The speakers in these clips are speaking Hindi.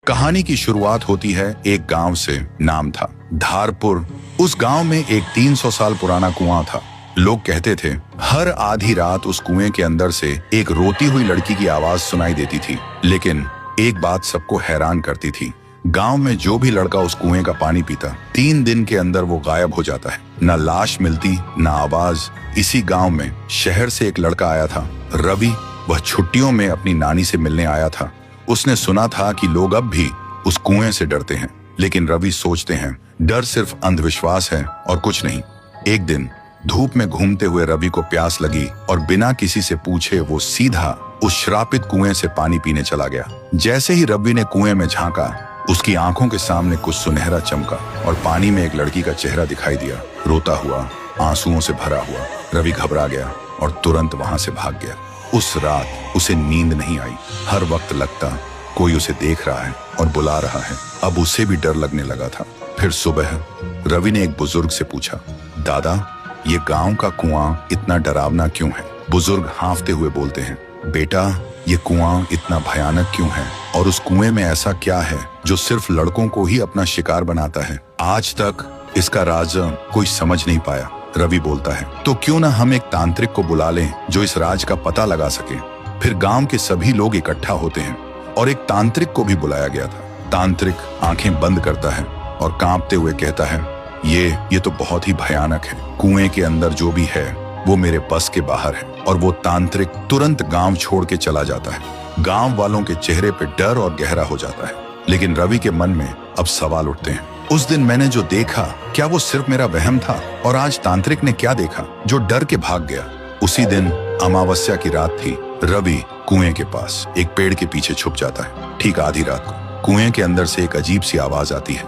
कहानी की शुरुआत होती है एक गांव से। नाम था धारपुर। उस गांव में एक 300 साल पुराना कुआं था। लोग कहते थे हर आधी रात उस कुएं के अंदर से एक रोती हुई लड़की की आवाज सुनाई देती थी। लेकिन एक बात सबको हैरान करती थी, गांव में जो भी लड़का उस कुएं का पानी पीता 3 दिन के अंदर वो गायब हो जाता है। न लाश मिलती न आवाज। इसी गांव में शहर से एक लड़का आया था, रवि। वह छुट्टियों में अपनी नानी से मिलने आया था। उसने सुना था कि लोग अब भी उस कुएं से डरते हैं, लेकिन रवि सोचते हैं डर सिर्फ अंधविश्वास है और कुछ नहीं। एक दिन धूप में घूमते हुए रवि को प्यास लगी और बिना किसी से पूछे वो सीधा उस श्रापित कुएं से पानी पीने चला गया। जैसे ही रवि ने कुएं में झांका, उसकी आंखों के सामने कुछ सुनहरा चमका और पानी में एक लड़की का चेहरा दिखाई दिया, रोता हुआ, आंसुओं से भरा हुआ। रवि घबरा गया और तुरंत वहां से भाग गया। उस रात उसे नींद नहीं आई। हर वक्त लगता कोई उसे देख रहा है और बुला रहा है। अब उसे भी डर लगने लगा था। फिर सुबह रवि ने एक बुजुर्ग से पूछा, दादा, ये गांव का कुआं इतना डरावना क्यों है? बुजुर्ग हांफते हुए बोलते हैं, बेटा, ये कुआं इतना भयानक क्यों है और उस कुएं में ऐसा क्या है जो सिर्फ लड़कों को ही अपना शिकार बनाता है? आज तक इसका राज कोई समझ नहीं पाया। रवि बोलता है, तो क्यों ना हम एक तांत्रिक को बुला लें जो इस राज का पता लगा सके। फिर गांव के सभी लोग इकट्ठा होते हैं और एक तांत्रिक को भी बुलाया गया था। तांत्रिक आंखें बंद करता है और कांपते हुए कहता है, ये तो बहुत ही भयानक है। कुएं के अंदर जो भी है वो मेरे बस के बाहर है। और वो तांत्रिक तुरंत गांव छोड़ के चला जाता है। गांव वालों के चेहरे पे डर और गहरा हो जाता है। लेकिन रवि के मन में अब सवाल उठते हैं, उस दिन मैंने जो देखा, क्या वो सिर्फ मेरा वहम था? और आज तांत्रिक ने क्या देखा जो डर के भाग गया? उसी दिन अमावस्या की रात थी। रवि कुएं के पास एक पेड़ के पीछे छुप जाता है। ठीक आधी रात को कुएं के अंदर से एक अजीब सी आवाज आती है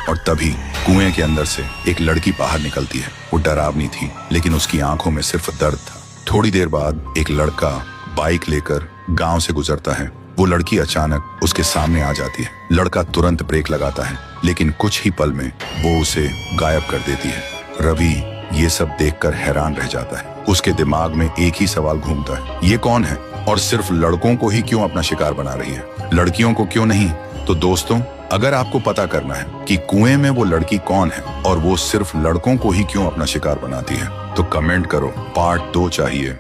और तभी कुएं के अंदर से एक लड़की बाहर निकलती है। वो डरावनी थी, लेकिन उसकी आंखों में सिर्फ दर्द था। थोड़ी देर बाद एक लड़का बाइक लेकर गांव से गुजरता है। वो लड़की अचानक उसके सामने आ जाती है। लड़का तुरंत ब्रेक लगाता है, लेकिन कुछ ही पल में वो उसे गायब कर देती है। रवि ये सब देखकर हैरान रह जाता है। उसके दिमाग में एक ही सवाल घूमता है, ये कौन है और सिर्फ लड़कों को ही क्यों अपना शिकार बना रही है, लड़कियों को क्यों नहीं? तो दोस्तों, अगर आपको पता करना है कि कुएं में वो लड़की कौन है और वो सिर्फ लड़कों को ही क्यों अपना शिकार बनाती है, तो कमेंट करो, पार्ट 2 चाहिए।